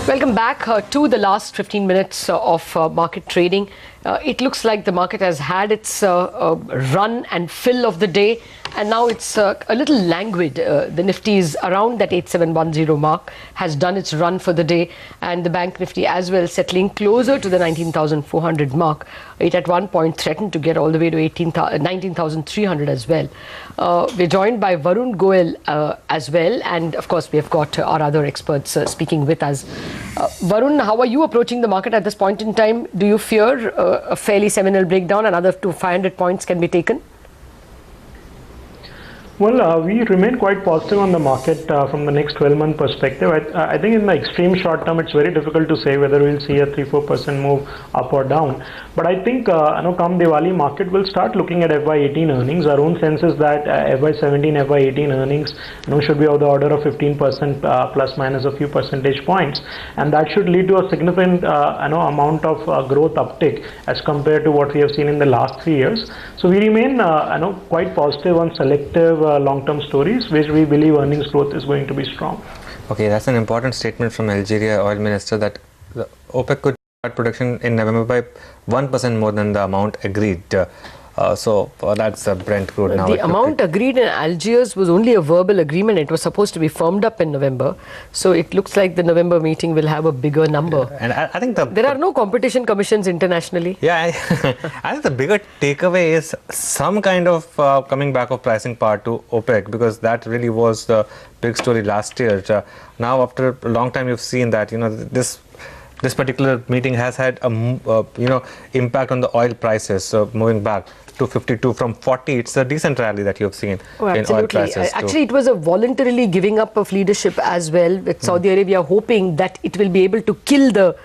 Welcome back to the last 15 minutes of market trading. It looks like the market has had its run and fill of the day, and now it's a little languid. The Nifty is around that 8710 mark, has done its run for the day, and the Bank Nifty as well settling closer to the 19,400 mark. It at one point threatened to get all the way to 19,300 as well. We're joined by Varun Goel as well, and of course we have got our other experts speaking with us. Varun, how are you approaching the market at this point in time? Do you fear a fairly seminal breakdown, another 500 points can be taken? Well, we remain quite positive on the market from the next 12-month perspective. I think in the extreme short term, it's very difficult to say whether we'll see a 3-4% move up or down. But I think, come Diwali, market will start looking at FY18 earnings. Our own sense is that FY17, FY18 earnings, should be of the order of 15% plus minus a few percentage points, and that should lead to a significant, amount of growth uptick as compared to what we have seen in the last 3 years. So we remain, quite positive on selective long-term stories, which we believe earnings growth is going to be strong. Okay, that's an important statement from Algeria oil minister that the OPEC could start production in November by 1% more than the amount agreed. So that's Brent crude now. The amount agreed in Algiers was only a verbal agreement. It was supposed to be firmed up in November. So it looks like the November meeting will have a bigger number. And I think there are no competition commissions internationally. Yeah, I think the bigger takeaway is some kind of coming back of pricing power to OPEC, because that really was the big story last year. Now after a long time, you've seen that this particular meeting has had a impact on the oil prices. So moving back to 52 from 40, it's a decent rally that you've seen in oil prices. Actually, it was a voluntarily giving up of leadership as well, with Saudi Arabia hoping that it will be able to kill the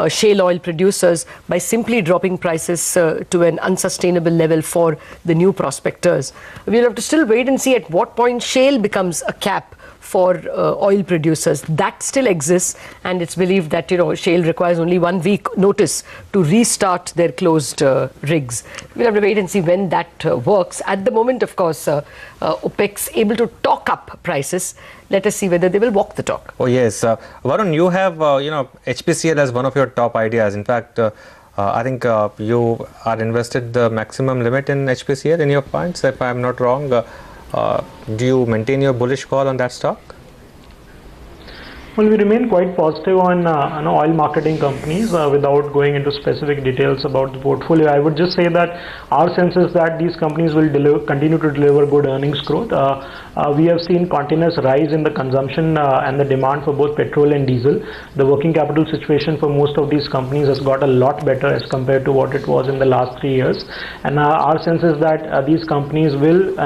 shale oil producers by simply dropping prices to an unsustainable level for the new prospectors. We'll have to still wait and see at what point shale becomes a cap for oil producers. That still exists, and it's believed that shale requires only 1 week notice to restart their closed rigs. We'll have to wait and see when that works. At the moment, of course, OPEC's able to talk up prices. Let us see whether they will walk the talk. Oh yes, Varun, you have HPCL as one of your top ideas. In fact, I think you are invested the maximum limit in HPCL in your funds, if I'm not wrong. Do you maintain your bullish call on that stock? Well, we remain quite positive on oil marketing companies without going into specific details about the portfolio. I would just say that our sense is that these companies will continue to deliver good earnings growth. We have seen continuous rise in the consumption and the demand for both petrol and diesel. The working capital situation for most of these companies has got a lot better as compared to what it was in the last 3 years. And our sense is that these companies will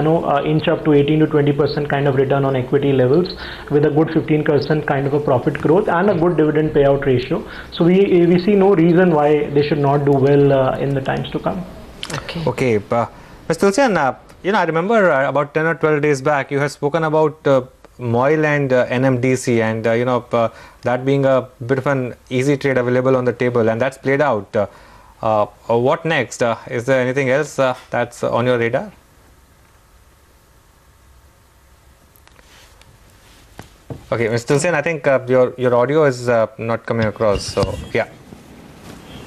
inch up to 18 to 20% kind of return on equity levels, with a good 15% kind of a profit growth and a good dividend payout ratio. So we see no reason why they should not do well in the times to come. Okay, Mr. Tulsian, I remember about 10 or 12 days back you had spoken about Moil and NMDC, and that being a bit of an easy trade available on the table, and that's played out. What next? Is there anything else that's on your radar? Okay, Mr. Tulsian, I think your audio is not coming across, so yeah.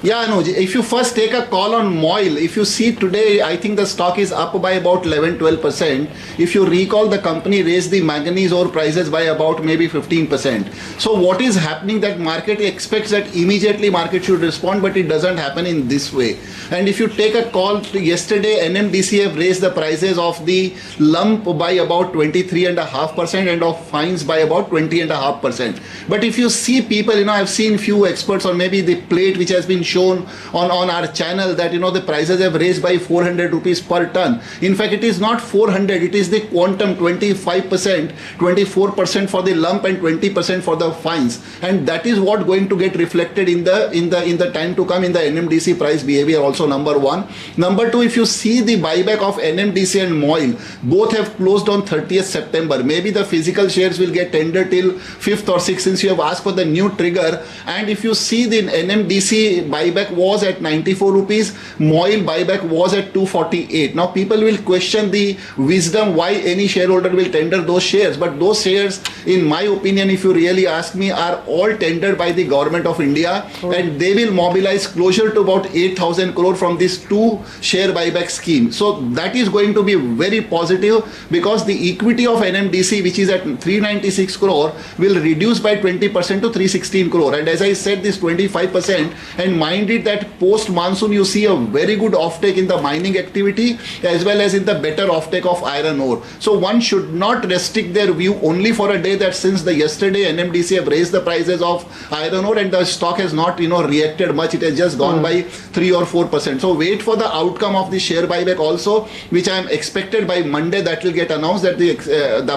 Yeah, no, if you first take a call on Moil, if you see today, I think the stock is up by about 11-12%. If you recall, the company raised the manganese ore prices by about maybe 15%. So what is happening, that market expects that immediately market should respond, but it doesn't happen in this way. And if you take a call yesterday, NMDC have raised the prices of the lump by about 23.5% and of fines by about 20.5%. But if you see people, I've seen few experts on maybe the plate which has been shown on our channel that the prices have raised by 400 rupees per ton. In fact, it is not 400, it is the quantum, 25%, 24% for the lump and 20% for the fines, and that is what going to get reflected in the time to come in the NMDC price behavior also, number one. Number two, if you see the buyback of NMDC and Moil, both have closed on 30th September. Maybe the physical shares will get tendered till 5th or 6th, since you have asked for the new trigger. And if you see the NMDC buyback was at 94 rupees. Moil buyback was at 248. Now people will question the wisdom why any shareholder will tender those shares. But those shares, in my opinion, if you really ask me, are all tendered by the government of India, and they will mobilize closer to about 8,000 crore from this 2 share buyback scheme. So that is going to be very positive, because the equity of NMDC, which is at 396 crore, will reduce by 20% to 316 crore. And as I said, this 25%, and mind it that post monsoon you see a very good offtake in the mining activity as well as in the better offtake of iron ore. So one should not restrict their view only for a day, that since the yesterday NMDC have raised the prices of iron ore and the stock has not reacted much, it has just gone by 3 or 4%. So wait for the outcome of the share buyback also, which I am expected by Monday, that will get announced that the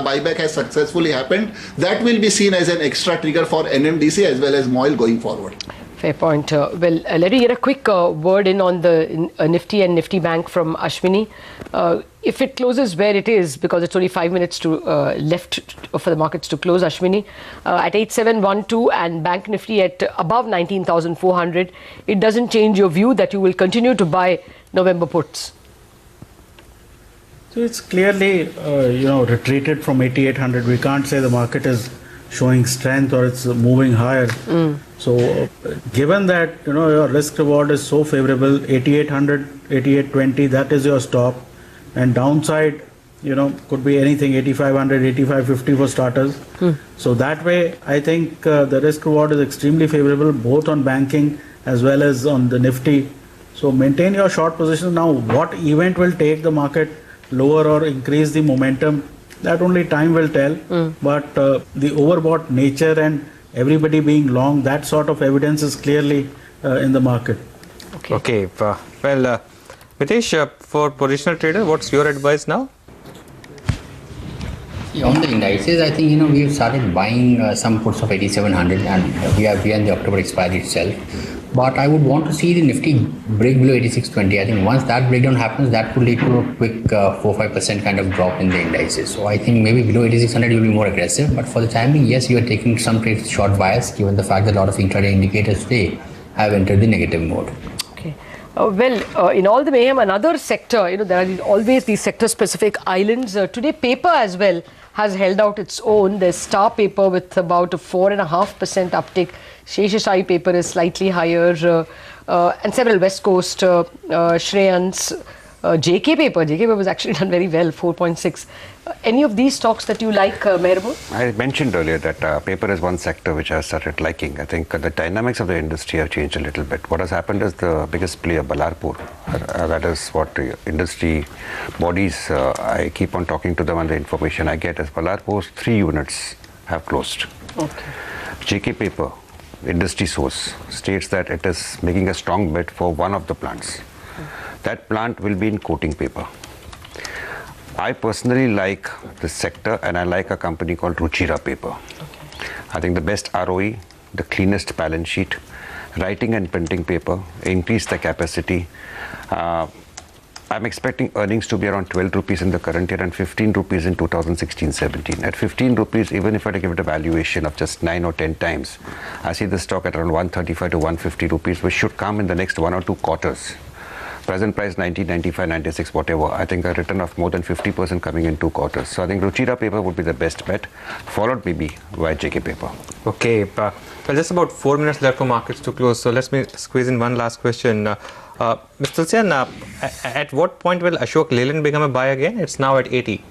buyback has successfully happened. That will be seen as an extra trigger for NMDC as well as MOIL going forward. Fair point. Let me get a quick word in on the Nifty and Nifty Bank from Ashwini. If it closes where it is, because it's only 5 minutes to left for the markets to close, Ashwini, at 8712 and Bank Nifty at above 19,400, it doesn't change your view that you will continue to buy November puts? So it's clearly, retreated from 8,800. We can't say the market is showing strength or it's moving higher. So given that, your risk reward is so favorable, 8,800, 8,820, that is your stop. And downside, could be anything, 8,500, 8,550 for starters. So that way, I think the risk reward is extremely favorable, both on banking as well as on the Nifty. So maintain your short position. Now, what event will take the market lower or increase the momentum, that only time will tell. But the overbought nature and everybody being long, that sort of evidence is clearly in the market. Okay. Mitesh, for positional trader, what's your advice now? On the indices, I think we have started buying some puts of 8,700, and we are in the October expiry itself. But I would want to see the Nifty break below 8620. I think once that breakdown happens, that could lead to a quick 4-5% kind of drop in the indices. So I think maybe below 8600 you'll be more aggressive. But for the time being, yes, you are taking some trades short bias, given the fact that a lot of intraday indicators today have entered the negative mode. Okay. In all the mayhem, another sector, there are always these sector-specific islands. Today, paper as well has held out its own. There's Star Paper with about a 4.5% uptick. Sheshasai Paper is slightly higher, and several West Coast, Shreyans, JK Paper was actually done very well, 4.6. Any of these stocks that you like, Mehrabun? I mentioned earlier that paper is one sector which I started liking. I think the dynamics of the industry have changed a little bit. What has happened is the biggest player, Ballarpur, that is what the industry bodies, I keep on talking to them, and the information I get is Ballarpur's 3 units have closed. Okay. JK Paper, industry source, states that it is making a strong bet for one of the plants. That plant will be in coating paper. I personally like this sector, and I like a company called Ruchira Paper. Okay. I think the best ROE, the cleanest balance sheet, writing and printing paper, increase the capacity. I'm expecting earnings to be around 12 rupees in the current year and 15 rupees in 2016-17. At 15 rupees, even if I give it a valuation of just 9 or 10 times, I see the stock at around 135 to 150 rupees, which should come in the next 1 or 2 quarters. Present price 90, 95, 96, whatever. I think a return of more than 50% coming in 2 quarters. So I think Ruchira Paper would be the best bet, followed maybe by JK Paper. Okay, well, just about 4 minutes left for markets to close. So let me squeeze in one last question. Mr. Tulsian, at what point will Ashok Leyland become a buy again? It's now at 80.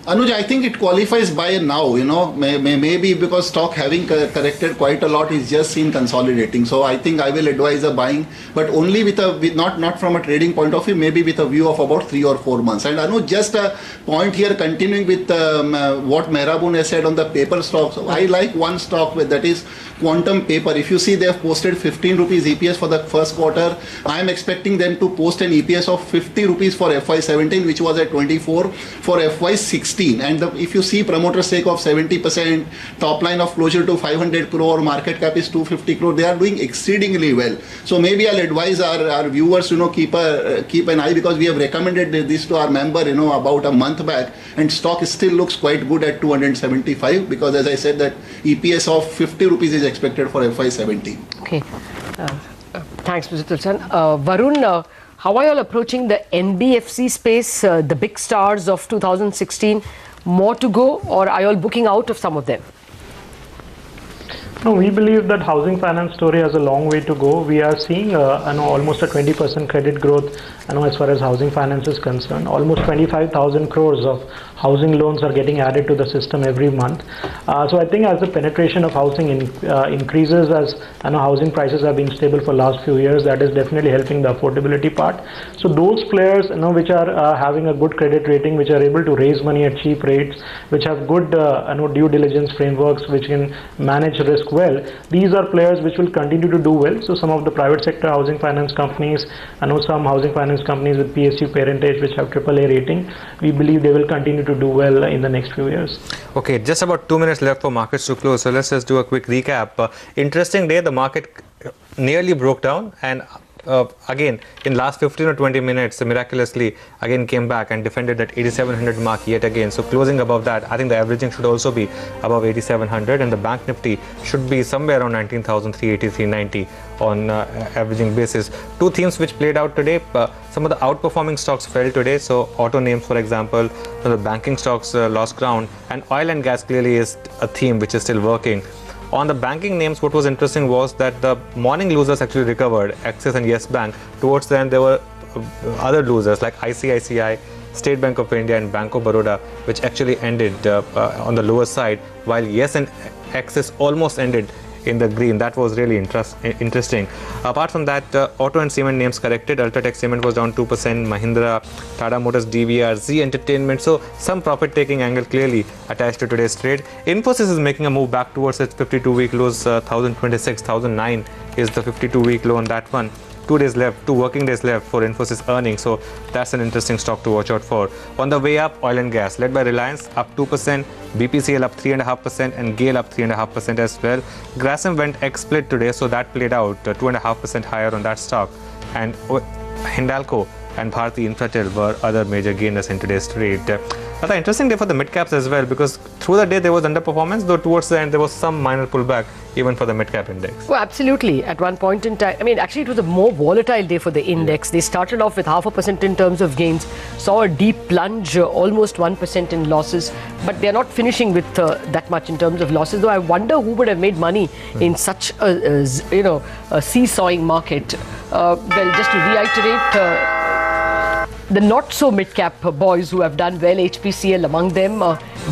Anuj, I think it qualifies buy now, maybe because stock having corrected quite a lot is just seen consolidating. So I think I will advise a buying, but only with not from a trading point of view, maybe with a view of about 3 or 4 months. And Anuj, just a point here, continuing with what Mehrabun has said on the paper stocks. I like one stock that is Quantum Paper. If you see, they have posted 15 rupees EPS for the first quarter. I am expecting them to post an EPS of 50 rupees for FY17, which was at 24 for FY16. And if you see promoter stake of 70%, top line of closer to 500 crore, market cap is 250 crore, they are doing exceedingly well. So maybe I'll advise our viewers, keep an eye, because we have recommended this to our member, about a month back, and stock still looks quite good at 275, because as I said, that EPS of 50 rupees is expected for FY17. Okay. Thanks, Mr. Tulsan. Varun, how are you all approaching the NBFC space, the big stars of 2016? More to go, or are you all booking out of some of them? No, we believe that housing finance story has a long way to go. We are seeing almost a 20% credit growth as far as housing finance is concerned. Almost 25,000 crores of housing loans are getting added to the system every month. So I think as the penetration of housing increases, as housing prices have been stable for last few years, that is definitely helping the affordability part. So those players which are having a good credit rating, which are able to raise money at cheap rates, which have good due diligence frameworks, which can manage risk well, these are players which will continue to do well. So some of the private sector housing finance companies, some housing finance companies with PSU parentage which have AAA rating, we believe they will continue to do well in the next few years. Okay, just about 2 minutes left for markets to close, so let's just do a quick recap. Interesting day, the market nearly broke down, and again in last 15 or 20 minutes miraculously again came back and defended that 8700 mark yet again. So closing above that, I think the averaging should also be above 8700, and the bank nifty should be somewhere around 19,380, 390 on averaging basis. Two themes which played out today. Some of the outperforming stocks fell today, so auto names for example, the banking stocks lost ground, and oil and gas clearly is a theme which is still working. On the banking names, what was interesting was that the morning losers actually recovered, Axis and Yes Bank. Towards the end, there were other losers like ICICI, State Bank of India and Bank of Baroda, which actually ended on the lower side, while Yes and Axis almost ended in the green. That was really interesting. Apart from that, auto and cement names corrected. Ultratech Cement was down 2%, Mahindra, Tata Motors, DVR, Z Entertainment. So some profit taking angle clearly attached to today's trade. Infosys is making a move back towards its 52-week lows. 1026, 1009 is the 52-week low on that one. 2 days left, 2 working days left for Infosys earnings, so that's an interesting stock to watch out for. On the way up, oil and gas led by Reliance up 2%, BPCL up 3.5%, and GAIL up 3.5% as well. Grasim went X-split today, so that played out 2.5% higher on that stock, and Hindalco and Bharti Infratel were other major gainers in today's trade. Another interesting day for the mid caps as well, because through the day there was underperformance, though towards the end there was some minor pullback even for the mid cap index. Well, absolutely. At one point in time, I mean, actually it was a more volatile day for the index. They started off with 0.5% in terms of gains, saw a deep plunge, almost 1% in losses, but they're not finishing with that much in terms of losses. Though I wonder who would have made money in such a seesawing market. Well, just to reiterate, the not so mid-cap boys who have done well, HPCL among them,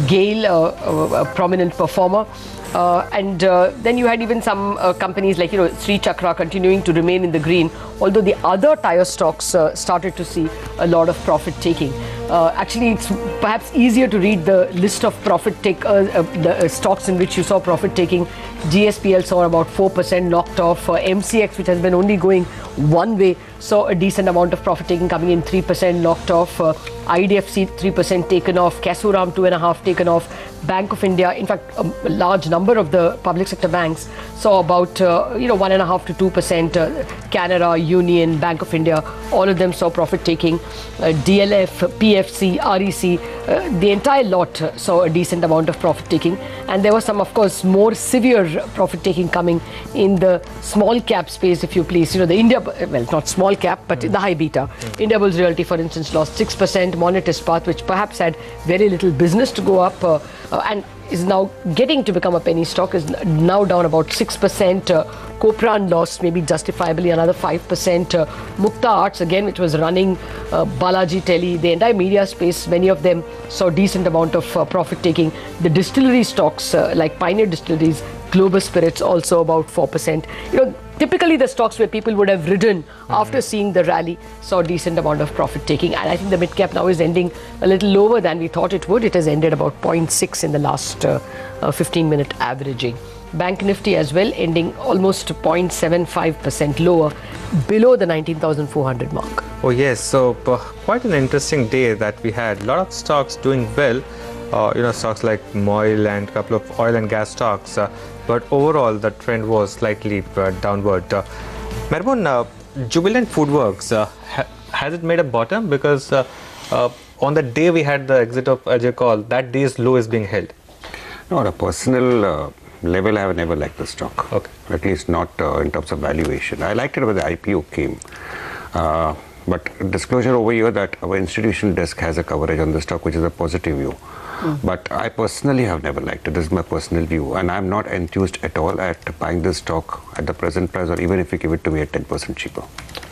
GAIL, a prominent performer, and then you had even some companies like Sri Chakra continuing to remain in the green, although the other tire stocks started to see a lot of profit taking. Actually, it's perhaps easier to read the list of profit the stocks in which you saw profit taking. GSPL saw about 4% knocked off. MCX, which has been only going one way, saw a decent amount of profit taking coming in, 3% knocked off. IDFC 3% taken off. Kasuram 2.5% taken off. Bank of India, in fact, a large number of the public sector banks saw about 1.5% to 2%. Canara, Union, Bank of India, all of them saw profit taking. DLF, PFC, REC, the entire lot saw a decent amount of profit taking, and there was some, of course, more severe profit taking coming in the small cap space, if you please. The India, well, not small cap, but the high beta. Indiabulls Realty, for instance, lost 6%. Monetis Path, which perhaps had very little business to go up, and is now getting to become a penny stock, is now down about 6%. Copran lost maybe justifiably another 5%. Mukta Arts, again, which was running Balaji Telly, the entire media space, many of them saw decent amount of profit taking. The distillery stocks like Pioneer Distilleries, Global Spirits also about 4%. Typically the stocks where people would have ridden after seeing the rally saw a decent amount of profit taking, and I think the mid cap now is ending a little lower than we thought it would. It has ended about 0.6 in the last 15-minute averaging. Bank Nifty as well ending almost 0.75% lower, below the 19,400 mark. Oh yes, so quite an interesting day that we had. A lot of stocks doing well, stocks like Moil and a couple of oil and gas stocks, but overall the trend was slightly downward. Merbun, Jubilant Foodworks, has it made a bottom? Because on the day we had the exit of Ajay Kaul, that day's low is being held. No, on a personal level I have never liked the stock. Okay. At least not in terms of valuation. I liked it when the IPO came. But disclosure over here that our institutional desk has a coverage on the stock, which is a positive view. But I personally have never liked it. This is my personal view, and I'm not enthused at all at buying this stock at the present price, or even if you give it to me at 10% cheaper.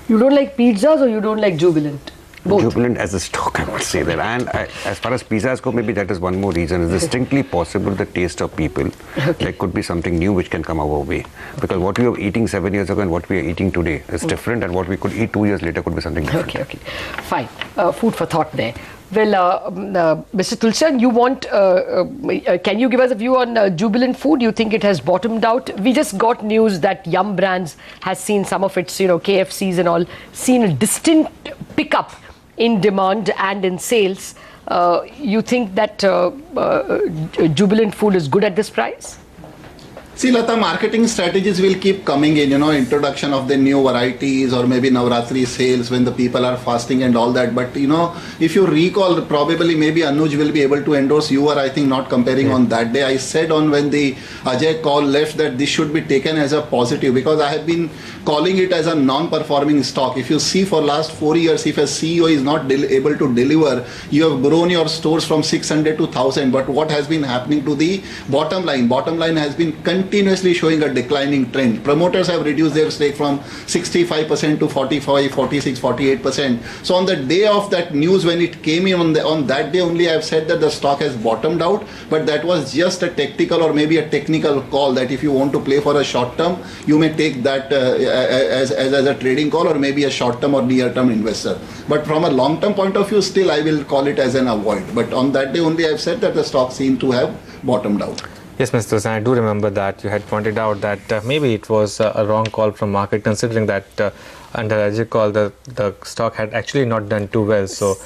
You don't like pizzas or you don't like Jubilant? Both. Jubilant as a stock, I would say that. And as far as pizzas go, maybe that is one more reason. It's distinctly possible the taste of people. There could be something new which can come our way. Because what we were eating 7 years ago and what we are eating today is different, and what we could eat 2 years later could be something different. Okay. Fine. Food for thought there. Well, Mr. Tulsian, you want, can you give us a view on Jubilant Food? You think it has bottomed out? We just got news that Yum Brands has seen some of its, KFCs and all, seen a distinct pickup in demand and in sales. You think that Jubilant Food is good at this price? See, Lata, marketing strategies will keep coming in, introduction of the new varieties or maybe Navratri sales when the people are fasting and all that. But, if you recall, probably maybe Anuj will be able to endorse. You are, I think, not comparing on that day. I said when the Ajay call left that this should be taken as a positive, because I have been calling it as a non-performing stock. If you see for last 4 years, if a CEO is not able to deliver, you have grown your stores from 600 to 1000. But what has been happening to the bottom line? Bottom line has been continuously showing a declining trend. Promoters have reduced their stake from 65% to 45, 46, 48%. So on the day of that news, when it came in on that day only, I have said that the stock has bottomed out, but that was just a tactical or maybe a technical call, that if you want to play for a short term, you may take that as a trading call, or maybe a short term or near term investor. But from a long term point of view, still I will call it as an avoid. But on that day only, I have said that the stock seemed to have bottomed out. Yes, Mr. Tulsian, I do remember that you had pointed out that maybe it was a wrong call from market, considering that under Ajay call the stock had actually not done too well. So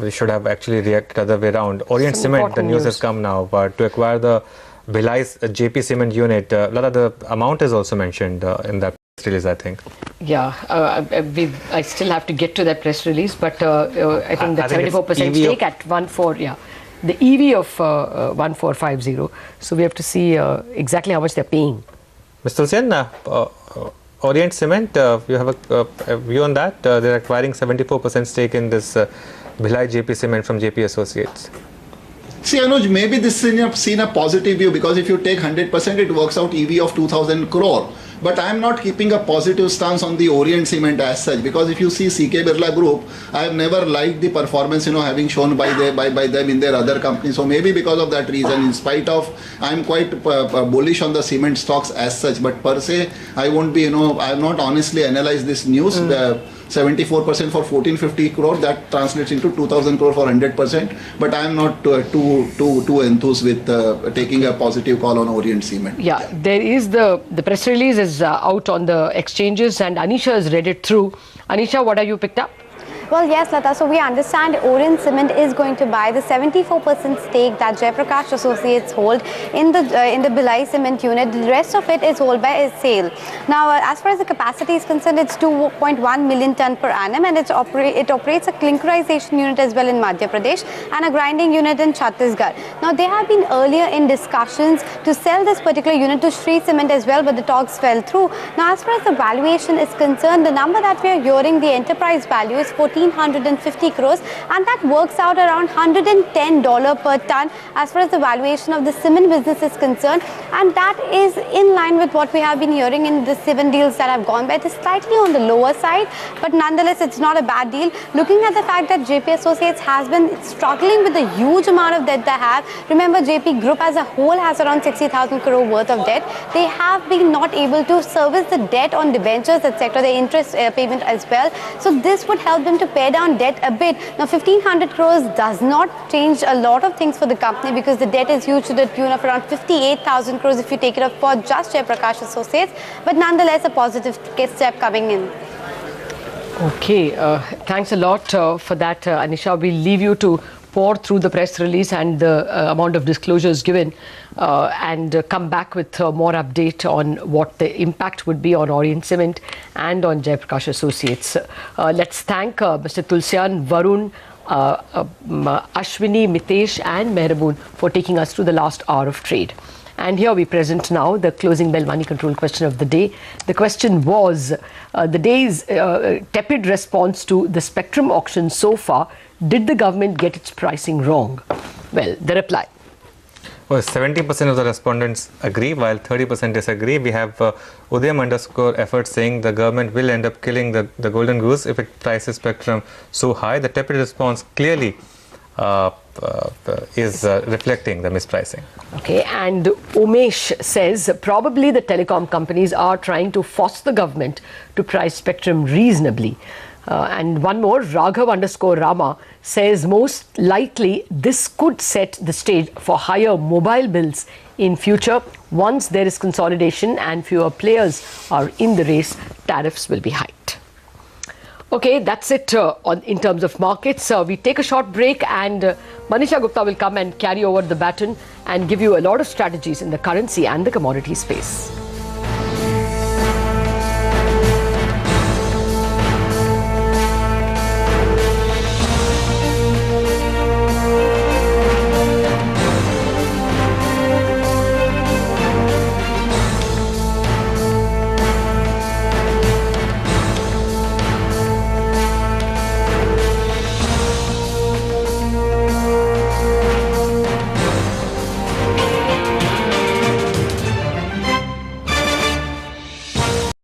we should have actually reacted other way around. Orient Cement, the news has come now, but to acquire the Bhilai JP Cement unit, Lata, the amount is also mentioned in that press release, I think. Yeah, I still have to get to that press release, but I think that 74% stake at 1.4, yeah. The EV of 1450. So we have to see exactly how much they're paying. Mr. Tulsian, Orient Cement, you have a view on that? They're acquiring 74% stake in this Bhilai JP Cement from JP Associates. See, Anuj, maybe this is seen a positive view, because if you take 100%, it works out EV of 2000 crore. But I am not keeping a positive stance on the Orient Cement as such, because if you see CK Birla Group, I have never liked the performance, having shown by them in their other companies. So maybe because of that reason, in spite of, I am quite bullish on the cement stocks as such. But per se, I won't be, I have not honestly analyzed this news. 74% for 1450 crore, that translates into 2000 crore for 100%. But I am not too enthused with taking a positive call on Orient Cement. Yeah, there is the press release is out on the exchanges, and Anisha has read it through. Anisha, what have you picked up? Well, yes, Lata. So we understand Orient Cement is going to buy the 74% stake that Jaiprakash Associates hold in the Bhilai Cement unit. The rest of it is held by a sale. Now, as far as the capacity is concerned, it's 2.1 million ton per annum, and it operates a clinkerization unit as well in Madhya Pradesh and a grinding unit in Chhattisgarh. Now, they have been earlier in discussions to sell this particular unit to Shree Cement as well, but the talks fell through. Now, as far as the valuation is concerned, the number that we are hearing, the enterprise value is 1,450 crores, and that works out around $110 per ton as far as the valuation of the cement business is concerned, and that is in line with what we have been hearing in the 7 deals that have gone by. It is slightly on the lower side, but nonetheless it's not a bad deal. Looking at the fact that JP Associates has been struggling with the huge amount of debt they have. Remember, JP Group as a whole has around 60,000 crore worth of debt. They have been not able to service the debt on debentures, etc., the interest payment as well. So this would help them to pay down debt a bit. Now 1,500 crores does not change a lot of things for the company, because the debt is huge to the tune of around 58,000 crores if you take it up for just Jaiprakash Associates, but nonetheless a positive step coming in. Okay, thanks a lot for that, Anisha. We'll leave you to pour through the press release and the amount of disclosures given, and come back with more update on what the impact would be on Orient Cement and on Jaiprakash Associates. Let's thank Mr. Tulsian, Varun, Ashwini, Mitesh and Mehraboon for taking us through the last hour of trade. And here we present now the closing bell money control question of the day. The question was the day's tepid response to the spectrum auction so far. Did the government get its pricing wrong? Well, the reply. Well, 70% of the respondents agree, while 30% disagree. We have Udayam_effort saying the government will end up killing the golden goose if it prices spectrum so high. The tepid response clearly is reflecting the mispricing. Okay, and Umesh says probably the telecom companies are trying to force the government to price spectrum reasonably. And one more, Raghav_Rama says most likely this could set the stage for higher mobile bills in future. Once there is consolidation and fewer players are in the race, tariffs will be hiked. Okay, that's it in terms of markets. We take a short break and Manisha Gupta will come and carry over the baton and give you a lot of strategies in the currency and the commodity space.